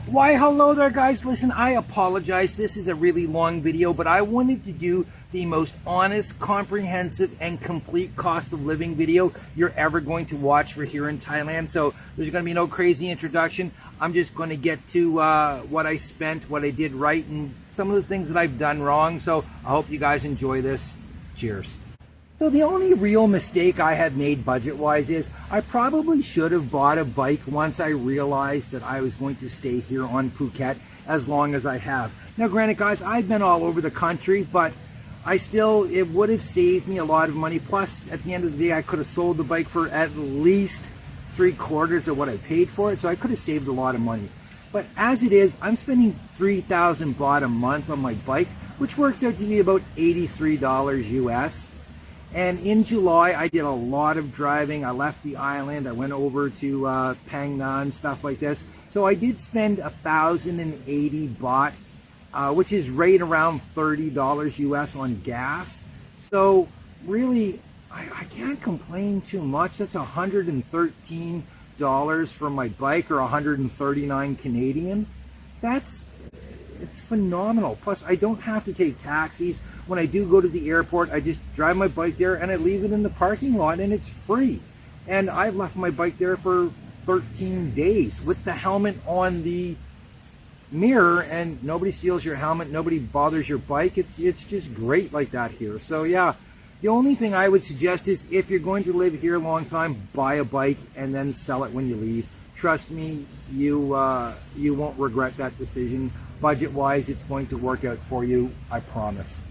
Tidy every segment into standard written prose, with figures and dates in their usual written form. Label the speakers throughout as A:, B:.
A: Why, hello there, guys. Listen, I apologize. This is a really long video, but I wanted to do the most honest, comprehensive, and complete cost of living video you're ever going to watch for here in Thailand. So there's going to be no crazy introduction. I'm just going to get to what I spent, what I did right, and some of the things that I've done wrong. So I hope you guys enjoy this. Cheers. So the only real mistake I have made budget-wise is I probably should have bought a bike once I realized that I was going to stay here on Phuket as long as I have. Now granted, guys, I've been all over the country, but it would have saved me a lot of money. Plus, at the end of the day, I could have sold the bike for at least 3/4 of what I paid for it, so I could have saved a lot of money. But as it is, I'm spending 3,000 baht a month on my bike, which works out to be about $83 US. And in July, I did a lot of driving. I left the island. I went over to Phang Nga, stuff like this. So I did spend 1,080 baht, which is right around $30 US on gas. So really, I can't complain too much. That's $113 for my bike, or 139 Canadian. It's phenomenal. Plus, I don't have to take taxis. When I do go to the airport, I just drive my bike there and I leave it in the parking lot and it's free. And I've left my bike there for 13 days with the helmet on the mirror, and nobody steals your helmet, nobody bothers your bike. It's just great like that here. So yeah, the only thing I would suggest is if you're going to live here a long time, buy a bike and then sell it when you leave. Trust me, you won't regret that decision. Budget-wise, it's going to work out for you, I promise.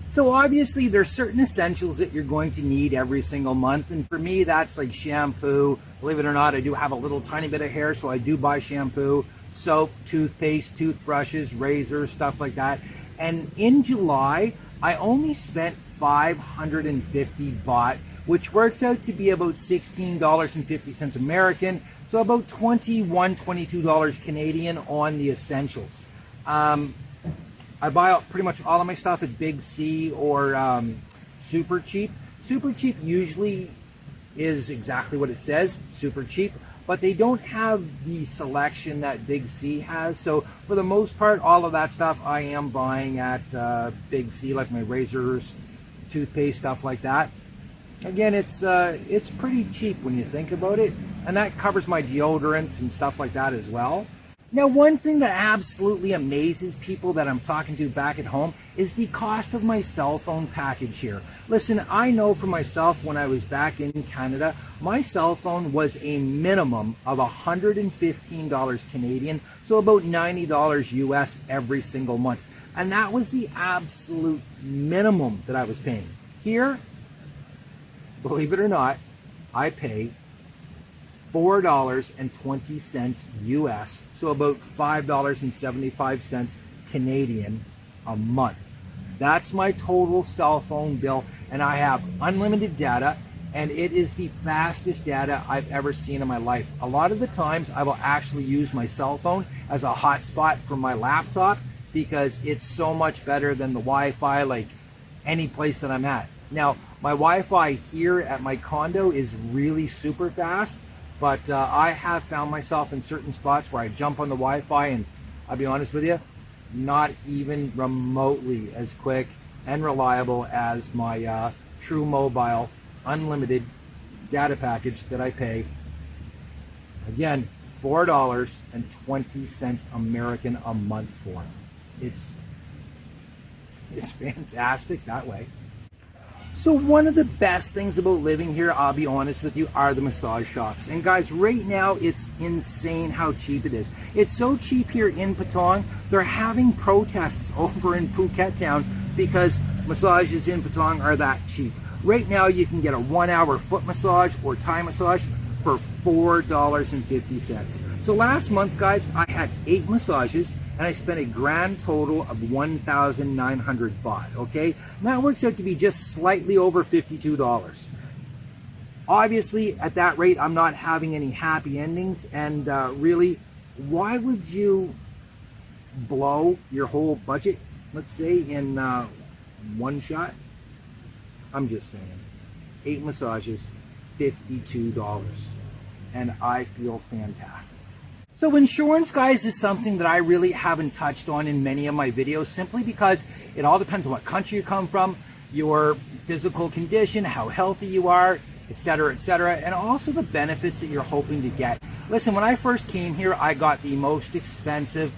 A: So obviously, there's certain essentials that you're going to need every single month, and for me, that's like shampoo. Believe it or not, I do have a little tiny bit of hair, so I do buy shampoo, soap, toothpaste, toothbrushes, razors, stuff like that. And in July, I only spent 550 baht, which works out to be about $16.50 American, so about $21, $22 Canadian on the essentials. I buy pretty much all of my stuff at Big C or Super Cheap. Super Cheap usually is exactly what it says, super cheap, but they don't have the selection that Big C has. So for the most part, all of that stuff I am buying at Big C, like my razors, toothpaste, stuff like that. Again, it's pretty cheap when you think about it, and that covers my deodorants and stuff like that as well. Now, one thing that absolutely amazes people that I'm talking to back at home is the cost of my cell phone package here. Listen, I know for myself, when I was back in Canada, my cell phone was a minimum of $115 Canadian, so about $90 US every single month. And that was the absolute minimum that I was paying. Here, believe it or not, I pay $4.20 US, so about $5.75 Canadian a month. That's my total cell phone bill, and I have unlimited data, and it is the fastest data I've ever seen in my life. A lot of the times I will actually use my cell phone as a hotspot for my laptop because it's so much better than the Wi-Fi like any place that I'm at. Now, my Wi-Fi here at my condo is really super fast, but I have found myself in certain spots where I jump on the Wi-Fi and I'll be honest with you, not even remotely as quick and reliable as my True Mobile unlimited data package that I pay. Again, $4.20 American a month for. It's fantastic that way. So one of the best things about living here, I'll be honest with you, are the massage shops. And guys, right now, it's insane how cheap it is. It's so cheap here in Patong, they're having protests over in Phuket town because massages in Patong are that cheap. Right now, you can get a 1-hour foot massage or Thai massage for $4.50. So last month, guys, I had 8 massages, and I spent a grand total of 1,900 baht, okay? Now it works out to be just slightly over $52. Obviously, at that rate, I'm not having any happy endings, and really, why would you blow your whole budget, let's say, in one shot? I'm just saying. 8 massages, $52. And I feel fantastic. So insurance, guys, is something that I really haven't touched on in many of my videos, simply because it all depends on what country you come from, your physical condition, how healthy you are, etc., etc., and also the benefits that you're hoping to get. Listen, when I first came here, I got the most expensive,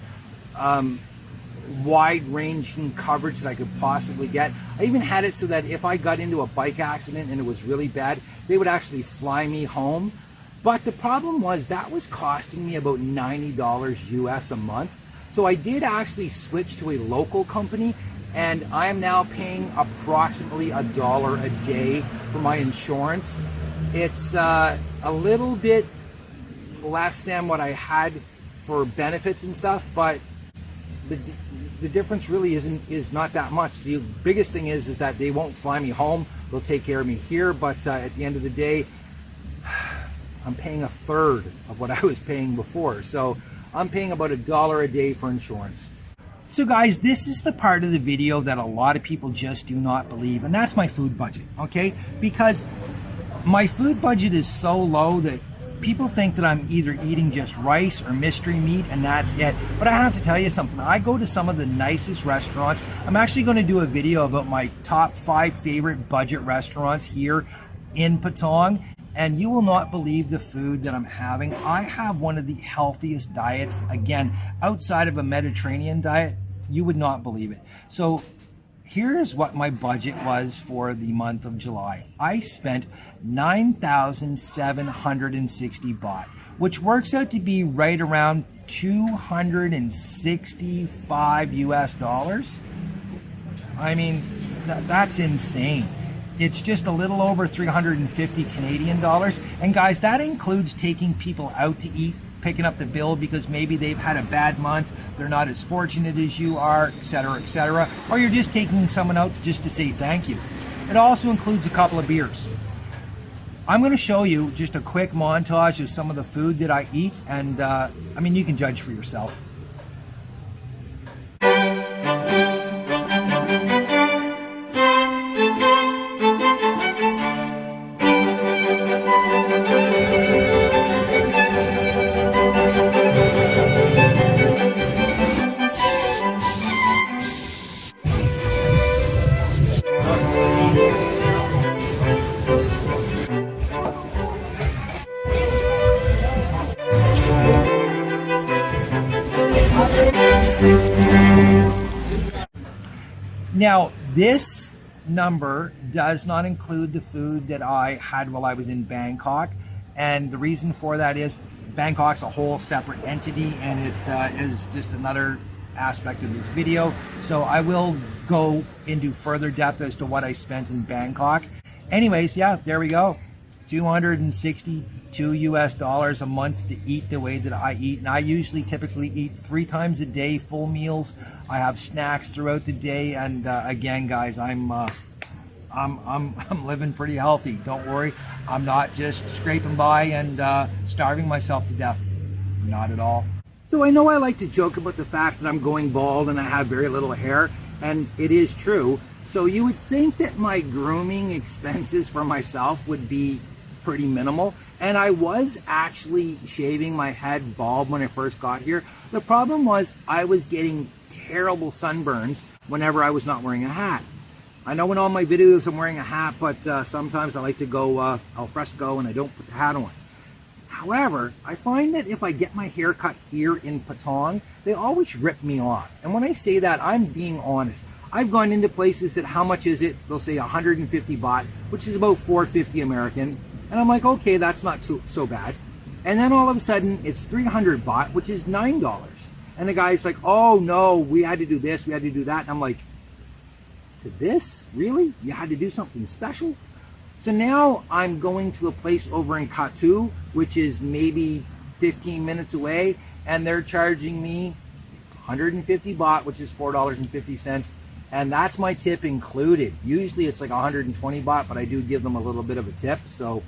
A: wide-ranging coverage that I could possibly get. I even had it so that if I got into a bike accident and it was really bad, they would actually fly me home. But the problem was that was costing me about $90 US a month. So I did actually switch to a local company, and I am now paying approximately $1 a day for my insurance. It's a little bit less than what I had for benefits and stuff, but the difference really is not that much. The biggest thing is that they won't fly me home. They'll take care of me here, but at the end of the day, I'm paying a third of what I was paying before. So I'm paying about $1 a day for insurance. So guys, this is the part of the video that a lot of people just do not believe, and that's my food budget, okay? Because my food budget is so low that people think that I'm either eating just rice or mystery meat and that's it. But I have to tell you something. I go to some of the nicest restaurants. I'm actually going to do a video about my top 5 favorite budget restaurants here in Patong, and you will not believe the food that I'm having. I have one of the healthiest diets, again, outside of a Mediterranean diet. You would not believe it. So here's what my budget was for the month of July. I spent 9,760 baht, which works out to be right around 265 US dollars. I mean, that's insane. It's just a little over 350 Canadian dollars. And guys, that includes taking people out to eat, picking up the bill because maybe they've had a bad month, they're not as fortunate as you are, etc., etc., or you're just taking someone out just to say thank you. It also includes a couple of beers. I'm going to show you just a quick montage of some of the food that I eat, and I mean, you can judge for yourself. Now, this number does not include the food that I had while I was in Bangkok, and the reason for that is Bangkok's a whole separate entity, and it is just another aspect of this video. So I will go into further depth as to what I spent in Bangkok. Anyways, yeah, there we go. 262 US dollars a month to eat the way that I eat, and I usually typically eat 3 times a day, full meals. I have snacks throughout the day, and again, guys, I'm living pretty healthy. Don't worry, I'm not just scraping by and starving myself to death. Not at all. So I know I like to joke about the fact that I'm going bald and I have very little hair, and it is true. So you would think that my grooming expenses for myself would be pretty minimal. And I was actually shaving my head bald when I first got here. The problem was I was getting terrible sunburns whenever I was not wearing a hat. I know in all my videos I'm wearing a hat, but sometimes I like to go al fresco and I don't put the hat on. However, I find that if I get my hair cut here in Patong, they always rip me off. And when I say that, I'm being honest. I've gone into places that, how much is it? They'll say 150 baht, which is about 450 American. And I'm like, okay, that's not so bad. And then all of a sudden, it's 300 baht, which is $9. And the guy's like, oh no, we had to do this, we had to do that. And I'm like, to this? Really? You had to do something special? So now I'm going to a place over in Katu, which is maybe 15 minutes away, and they're charging me 150 baht, which is $4.50. And that's my tip included. Usually it's like 120 baht, but I do give them a little bit of a tip. So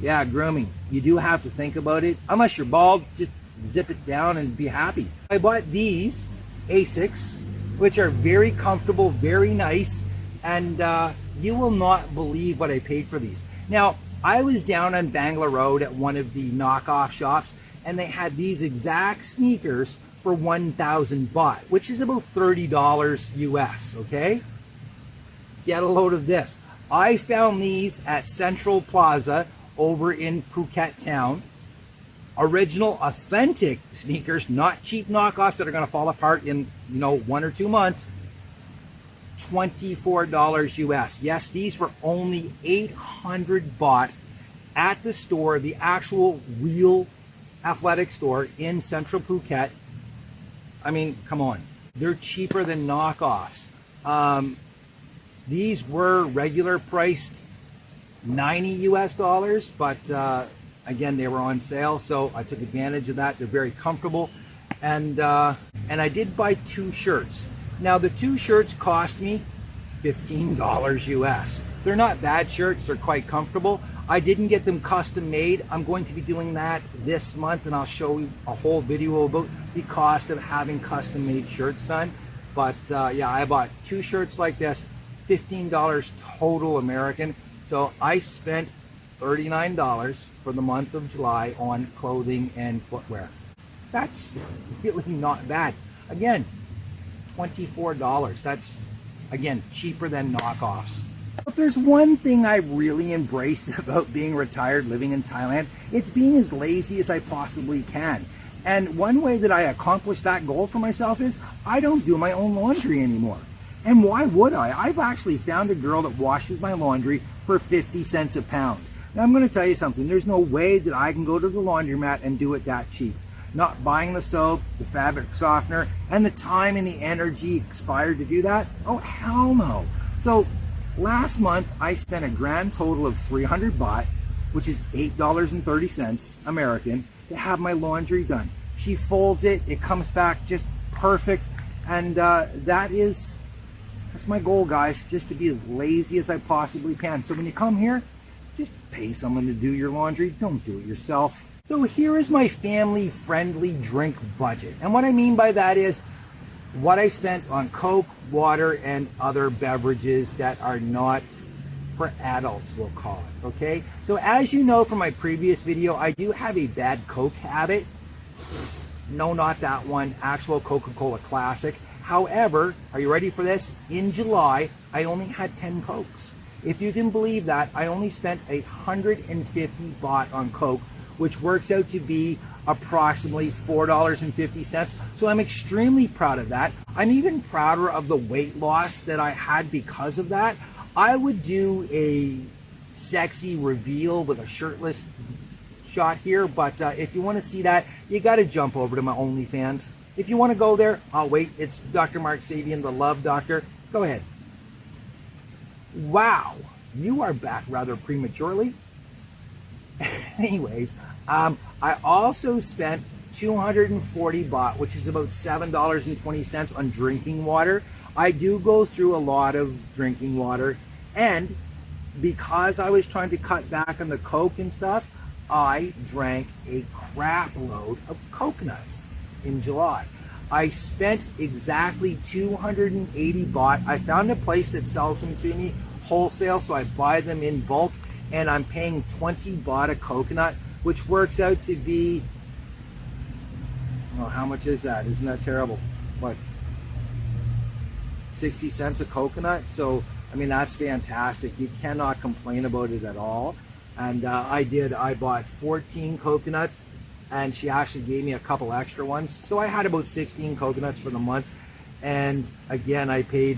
A: yeah, grooming. You do have to think about it. Unless you're bald, just zip it down and be happy. I bought these Asics, which are very comfortable, very nice, and you will not believe what I paid for these. Now, I was down on Bangla Road at one of the knockoff shops, and they had these exact sneakers for 1,000 baht, which is about $30 US, okay? Get a load of this. I found these at Central Plaza over in Phuket town. Original, authentic sneakers, not cheap knockoffs that are going to fall apart in, 1 or 2 months. $24 US. Yes, these were only 800 baht at the store, the actual real athletic store in Central Phuket. I mean, come on. They're cheaper than knockoffs. These were regular priced $90 US, but again, they were on sale, so I took advantage of that. They're very comfortable, and I did buy 2 shirts. Now, the 2 shirts cost me $15 US. They're not bad shirts. They're quite comfortable. I didn't get them custom made. I'm going to be doing that this month, and I'll show you a whole video about the cost of having custom made shirts done. But yeah, I bought 2 shirts like this, $15 total American. So I spent $39 for the month of July on clothing and footwear. That's really not bad. Again, $24. That's, again, cheaper than knockoffs. If there's one thing I really embraced about being retired living in Thailand, it's being as lazy as I possibly can. And one way that I accomplish that goal for myself is I don't do my own laundry anymore. And why would I? I've actually found a girl that washes my laundry for 50 cents a pound. Now I'm going to tell you something. There's no way that I can go to the laundromat and do it that cheap. Not buying the soap, the fabric softener, and the time and the energy expired to do that? Oh, hell no. So last month I spent a grand total of 300 baht, which is $8.30 American, to have my laundry done. She folds it, it comes back just perfect, and that's my goal, guys, just to be as lazy as I possibly can. So when you come here, just pay someone to do your laundry. Don't do it yourself. So here is my family-friendly drink budget. And what I mean by that is what I spent on Coke, water, and other beverages that are not for adults, we'll call it, okay? So as you know from my previous video, I do have a bad Coke habit. No, not that one, actual Coca-Cola Classic. However, are you ready for this? In July, I only had 10 Cokes. If you can believe that, I only spent 150 baht on Coke, which works out to be approximately $4.50. So I'm extremely proud of that. I'm even prouder of the weight loss that I had because of that. I would do a sexy reveal with a shirtless shot here, but if you want to see that, you got to jump over to my OnlyFans. If you want to go there, I'll wait. It's Dr. Mark Sabian, the Love Doctor. Go ahead. Wow, you are back rather prematurely. Anyways, I also spent 240 baht, which is about $7.20 on drinking water. I do go through a lot of drinking water, and because I was trying to cut back on the Coke and stuff, I drank a crap load of coconuts in July. I spent exactly 280 baht. I found a place that sells them to me wholesale, so I buy them in bulk, and I'm paying 20 baht a coconut, which works out to be, well, how much is that? Isn't that terrible? What, 60 cents a coconut? So, I mean, that's fantastic. You cannot complain about it at all. And I bought 14 coconuts, and she actually gave me a couple extra ones. So I had about 16 coconuts for the month. And again, I paid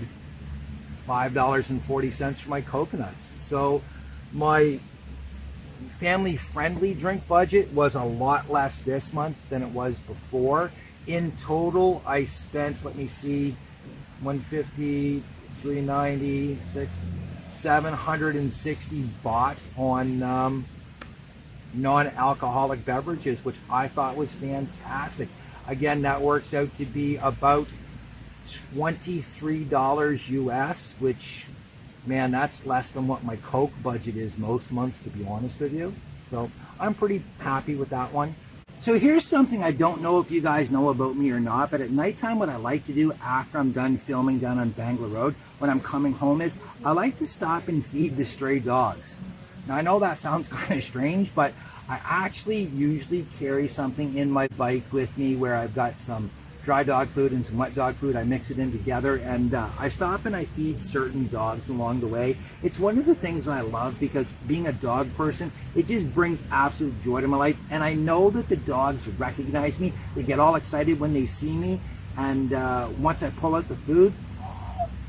A: $5.40 for my coconuts. So my family-friendly drink budget was a lot less this month than it was before. In total, I spent, let me see, 150, 390, 760 baht on non-alcoholic beverages, which I thought was fantastic. Again, that works out to be about $23 US, which, man, that's less than what my Coke budget is most months, to be honest with you. So I'm pretty happy with that one. So here's something I don't know if you guys know about me or not, but at nighttime what I like to do after I'm done filming down on Bangla Road, when I'm coming home, is I like to stop and feed the stray dogs. Now I know that sounds kind of strange, but I actually usually carry something in my bike with me where I've got some dry dog food and some wet dog food. I mix it in together, and I stop and I feed certain dogs along the way. It's one of the things I love, because being a dog person, it just brings absolute joy to my life. And I know that the dogs recognize me. They get all excited when they see me, and once I pull out the food,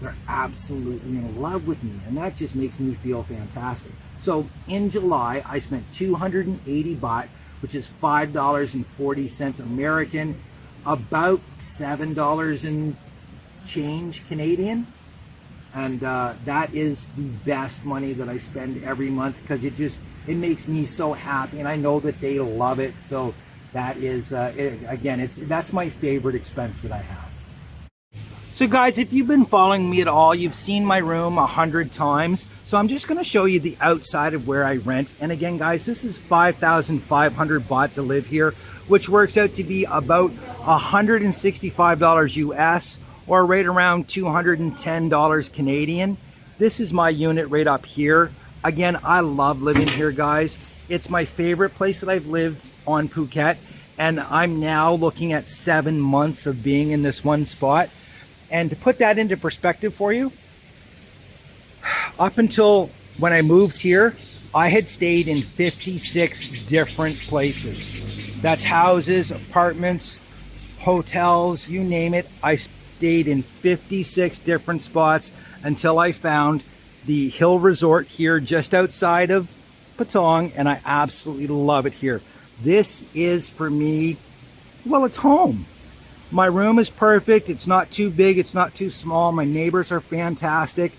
A: they're absolutely in love with me, and that just makes me feel fantastic. So in July, I spent 280 baht, which is $5.40 American, about $7 and change Canadian. And that is the best money that I spend every month, because it makes me so happy, and I know that they love it. So that is, that's my favorite expense that I have. So guys, if you've been following me at all, you've seen my room 100 times. So I'm just going to show you the outside of where I rent. And again, guys, this is 5,500 baht to live here, which works out to be about $165 US, or right around $210 Canadian. This is my unit right up here. Again, I love living here, guys. It's my favorite place that I've lived on Phuket, and I'm now looking at 7 months of being in this one spot. And to put that into perspective for you, up until when I moved here, I had stayed in 56 different places. That's houses, apartments, hotels, you name it. I stayed in 56 different spots until I found the Hill Resort here just outside of Patong, and I absolutely love it here. This is, for me, well, it's home. My room is perfect. It's not too big. It's not too small. My neighbors are fantastic.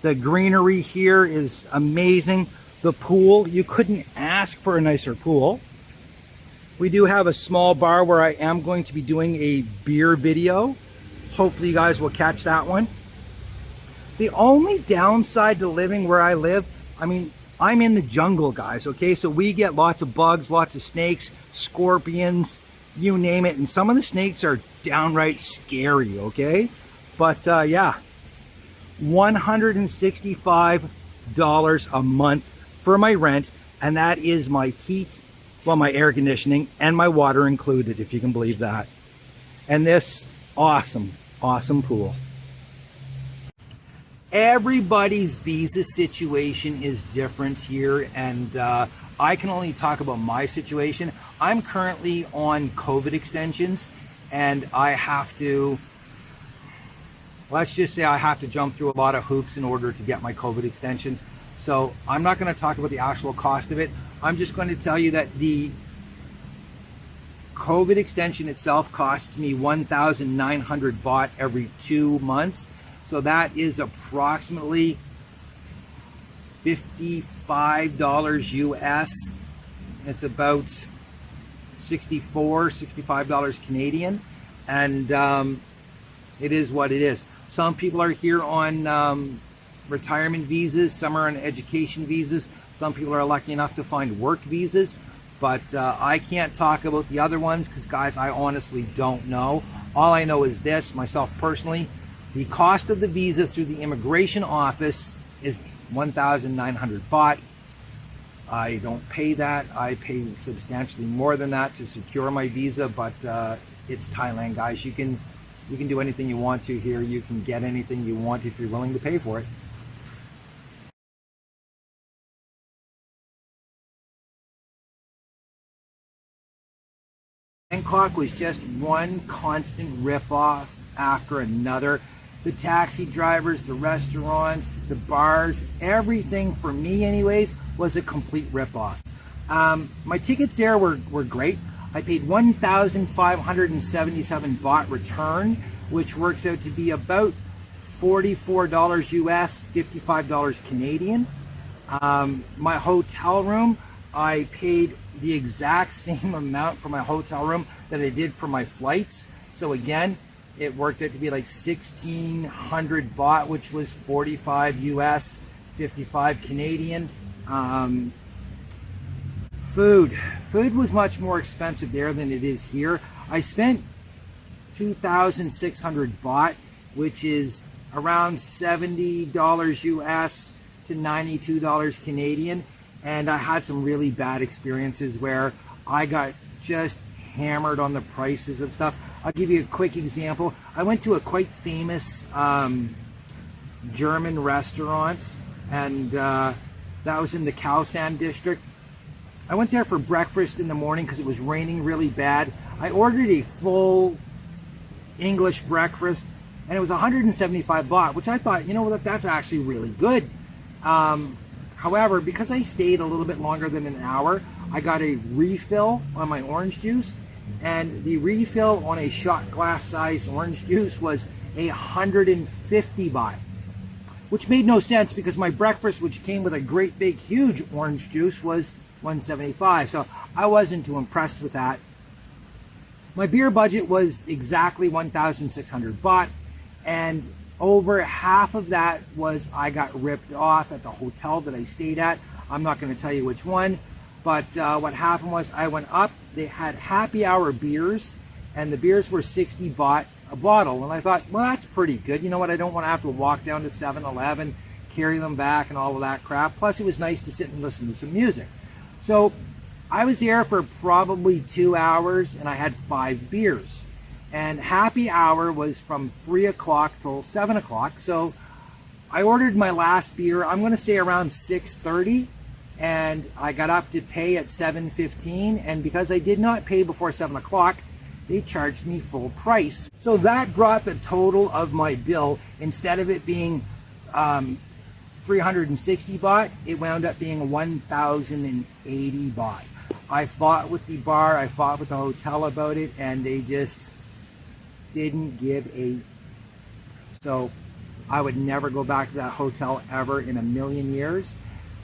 A: The greenery here is amazing. The pool, you couldn't ask for a nicer pool. We do have a small bar where I am going to be doing a beer video. Hopefully you guys will catch that one. The only downside to living where I live, I mean, I'm in the jungle, guys, okay? So we get lots of bugs, lots of snakes, scorpions, you name it, and some of the snakes are downright scary, okay? But yeah, $165 a month for my rent, and that is my heat, well, my air conditioning and my water included, if you can believe that. And this awesome pool. Everybody's visa situation is different here, and I can only talk about my situation. I'm currently on COVID extensions, and I have to, let's just say I have to jump through a lot of hoops in order to get my COVID extensions. So I'm not going to talk about the actual cost of it. I'm just going to tell you that the COVID extension itself costs me 1,900 baht every 2 months. So that is approximately $55 US. It's about $65 Canadian. And it is what it is. Some people are here on retirement visas. Some are on education visas. Some people are lucky enough to find work visas. But I can't talk about the other ones because, guys, I honestly don't know. All I know is this, myself personally, the cost of the visa through the immigration office is 1,900 baht. I don't pay that. I pay substantially more than that to secure my visa, but it's Thailand, guys. You can do anything you want to here. You can get anything you want if you're willing to pay for it. Bangkok was just one constant ripoff after another. The taxi drivers, the restaurants, the bars, everything for me anyways was a complete ripoff. My tickets there were great. I paid 1,577 baht return, which works out to be about $44 US, $55 Canadian. My hotel room, I paid the exact same amount for my hotel room that I did for my flights. So again, it worked out to be like 1,600 baht, which was 45 US, 55 Canadian. Food was much more expensive there than it is here. I spent 2,600 baht, which is around $70 US to $92 Canadian. And I had some really bad experiences where I got just hammered on the prices of stuff. I'll give you a quick example. I went to a quite famous German restaurant, and that was in the Kaosan district. I went there for breakfast in the morning because it was raining really bad. I ordered a full English breakfast, and it was 175 baht, which I thought, you know what, that's actually really good. However, because I stayed a little bit longer than an hour, I got a refill on my orange juice, and the refill on a shot glass size orange juice was 150 baht, which made no sense because my breakfast, which came with a great big huge orange juice, was 175. So I wasn't too impressed with that. My beer budget was exactly 1,600 baht, and over half of that was I got ripped off at the hotel that I stayed at. I'm not going to tell you which one, but what happened was I went up, they had happy hour beers, and the beers were 60 baht a bottle, and I thought, well, that's pretty good. You know what, I don't want to have to walk down to 7-Eleven, carry them back and all of that crap. Plus it was nice to sit and listen to some music. So I was there for probably 2 hours, and I had 5 beers. And happy hour was from 3 o'clock till 7 o'clock. So I ordered my last beer, I'm going to say around 6:30, and I got up to pay at 7:15. And because I did not pay before 7 o'clock, they charged me full price. So that brought the total of my bill, instead of it being 360 baht, it wound up being 1,080 baht. I fought with the bar, I fought with the hotel about it, and they just didn't give a... So I would never go back to that hotel ever in a million years.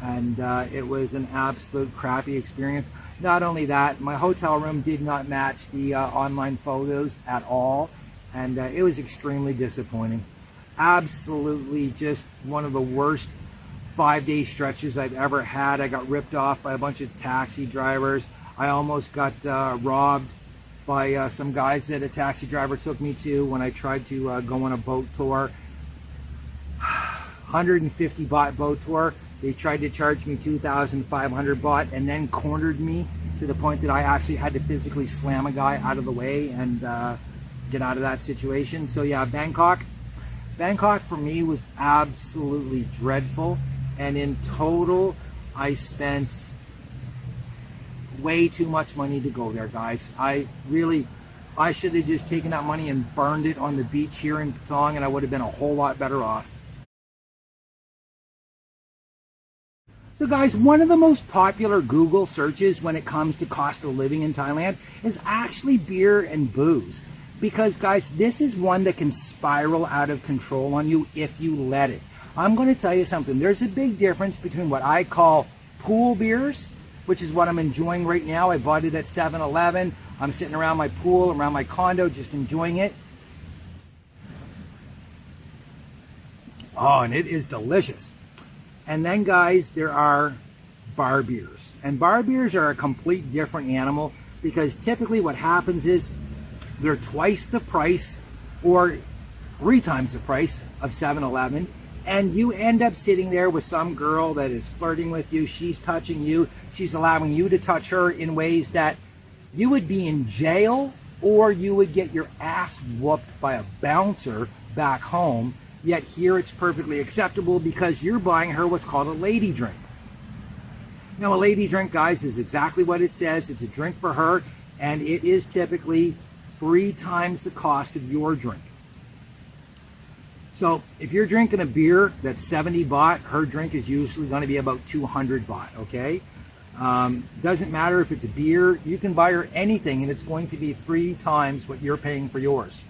A: And it was an absolute crappy experience. Not only that, my hotel room did not match the online photos at all, and it was extremely disappointing. Absolutely just one of the worst 5-day stretches I've ever had. I got ripped off by a bunch of taxi drivers. I almost got robbed by some guys that a taxi driver took me to when I tried to go on a boat tour. 150 baht boat tour. They tried to charge me 2,500 baht and then cornered me to the point that I actually had to physically slam a guy out of the way and get out of that situation. So yeah, Bangkok for me was absolutely dreadful. And in total, I spent way too much money to go there, guys. I should have just taken that money and burned it on the beach here in Patong, and I would have been a whole lot better off. So guys, one of the most popular Google searches when it comes to cost of living in Thailand is actually beer and booze. Because guys, this is one that can spiral out of control on you if you let it. I'm going to tell you something. There's a big difference between what I call pool beers, which is what I'm enjoying right now. I bought it at 7-Eleven. I'm sitting around my pool, around my condo, just enjoying it. Oh, and it is delicious. And then guys, there are bar beers. And bar beers are a complete different animal, because typically what happens is they're twice the price or 3 times the price of 7-Eleven. And you end up sitting there with some girl that is flirting with you. She's touching you. She's allowing you to touch her in ways that you would be in jail, or you would get your ass whooped by a bouncer back home. Yet here it's perfectly acceptable because you're buying her what's called a lady drink. Now a lady drink, guys, is exactly what it says. It's a drink for her, and it is typically 3 times the cost of your drink. So if you're drinking a beer that's 70 baht, her drink is usually going to be about 200 baht, okay? Doesn't matter if it's a beer, you can buy her anything and it's going to be 3 times what you're paying for yours.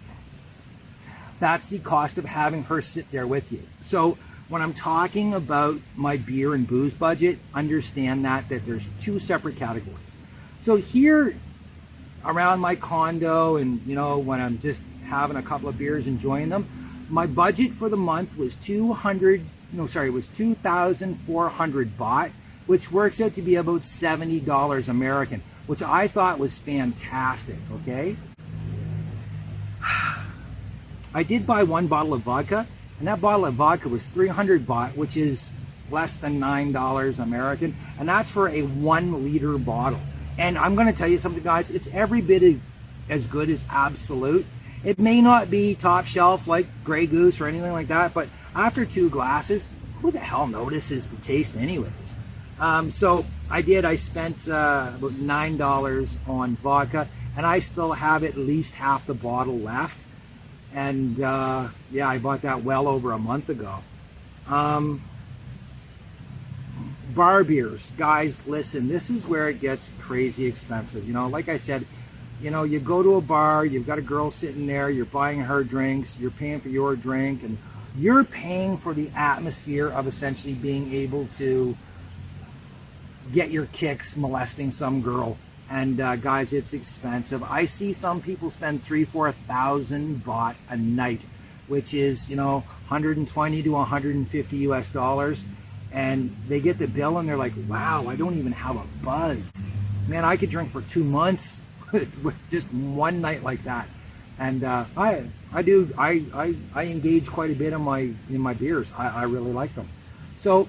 A: That's the cost of having her sit there with you. So when I'm talking about my beer and booze budget, understand that there's 2 separate categories. So here around my condo, and you know, when I'm just having a couple of beers, enjoying them, my budget for the month was 2,400 baht, which works out to be about $70 American, which I thought was fantastic, okay? I did buy 1 bottle of vodka, and that bottle of vodka was 300 baht, which is less than $9 American, and that's for a 1 liter bottle. And I'm going to tell you something, guys, it's every bit as good as Absolute. It may not be top shelf like Grey Goose or anything like that, but after 2 glasses, who the hell notices the taste anyways? So I spent about $9 on vodka, and I still have at least half the bottle left. And yeah, I bought that well over a month ago. Bar beers, guys, listen, this is where it gets crazy expensive. You know, like I said, you know, you go to a bar, you've got a girl sitting there, you're buying her drinks, you're paying for your drink, and you're paying for the atmosphere of essentially being able to get your kicks molesting some girl. And guys, it's expensive. I see some people spend 3,000-4,000 baht a night, which is, you know, 120 to 150 US dollars. And they get the bill and they're like, wow, I don't even have a buzz. Man, I could drink for 2 months with just one night like that. And I engage quite a bit in my beers. I really like them. So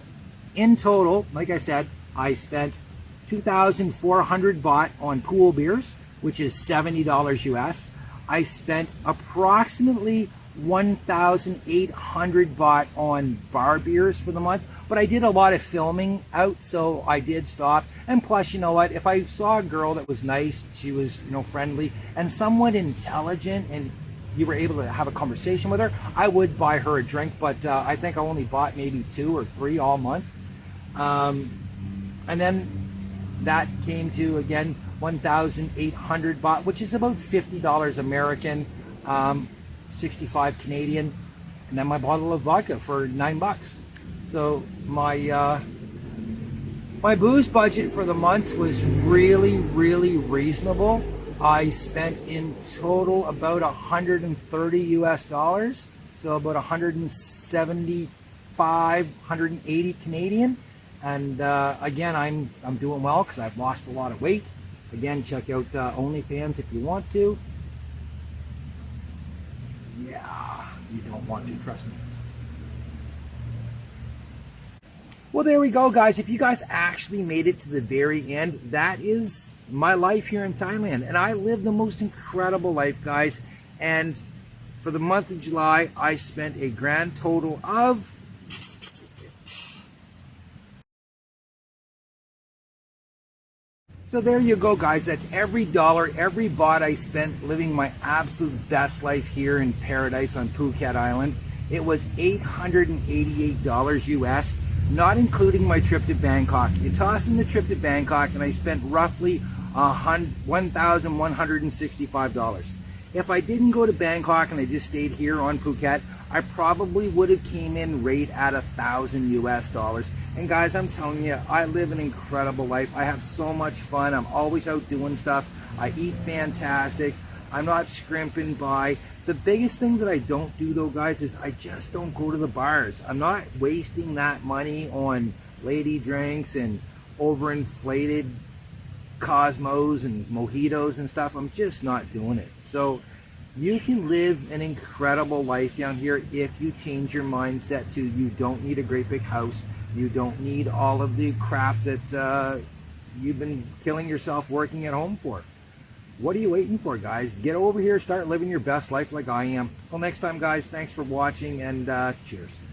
A: in total, like I said, I spent 2,400 baht on pool beers, which is $70 US. I spent approximately 1,800 baht on bar beers for the month, but I did a lot of filming out, so I did stop. And plus, you know what, if I saw a girl that was nice, she was, you know, friendly and somewhat intelligent, and you were able to have a conversation with her, I would buy her a drink. But I think I only bought maybe 2 or 3 all month. And then that came to, again, 1,800 baht, which is about $50 American, 65 Canadian, and then my bottle of vodka for $9. So my booze budget for the month was really, really reasonable. I spent in total about 130 US dollars, so about 175, 180 Canadian. And again, I'm doing well because I've lost a lot of weight. Again, check out OnlyFans if you want to. Yeah, you don't want to, trust me. Well, there we go, guys. If you guys actually made it to the very end, that is my life here in Thailand. And I live the most incredible life, guys. And for the month of July, I spent a grand total of So there you go, guys. That's every dollar, every baht I spent living my absolute best life here in paradise on Phuket Island. It was $888 US, not including my trip to Bangkok. You toss in the trip to Bangkok and I spent roughly $1,165. If I didn't go to Bangkok and I just stayed here on Phuket, I probably would have came in right at 1,000 US dollars. And guys, I'm telling you, I live an incredible life. I have so much fun. I'm always out doing stuff. I eat fantastic. I'm not scrimping by. The biggest thing that I don't do though, guys, is I just don't go to the bars. I'm not wasting that money on lady drinks and overinflated Cosmos and mojitos and stuff. I'm just not doing it. So you can live an incredible life down here if you change your mindset to you don't need a great big house. You don't need all of the crap that you've been killing yourself working at home for. What are you waiting for, guys? Get over here, start living your best life like I am. Till next time, guys, thanks for watching, and cheers.